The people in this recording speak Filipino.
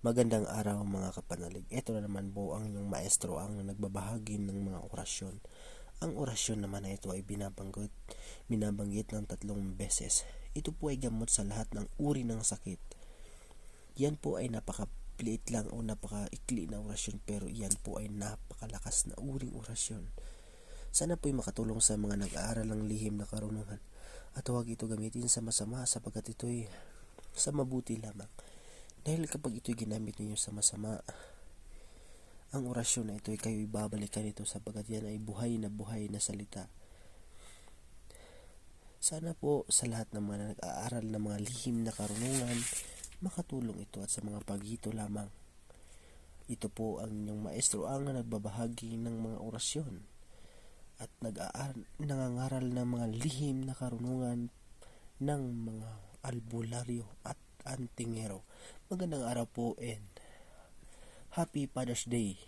Magandang araw mga kapanalig. Ito na naman po ang inyong maestro ang nagbabahagi ng mga orasyon. Ang orasyon naman na ito ay binabanggit ng 3 beses. Ito po ay gamot sa lahat ng uri ng sakit. Yan po ay napakaliit lang o napakaikli na orasyon, pero yan po ay napakalakas na uring orasyon. Sana po ay makatulong sa mga nag-aaral ng lihim na karunungan at huwag ito gamitin sa masama, sapagkat ito ay sa mabuti lamang. Dahil kapag ito'y ginamit ninyo sa masama, ang orasyon na ito ay kayo ibabalikan ito, sapagkat yan ay buhay na salita. Sana po sa lahat ng mga nag-aaral ng mga lihim na karunungan, makatulong ito, at sa mga pagito lamang. Ito po ang inyong maestro ang nagbabahagi ng mga orasyon at nangangaral ng mga lihim na karunungan ng mga albularyo at antingero. Magandang araw po and Happy Father's Day.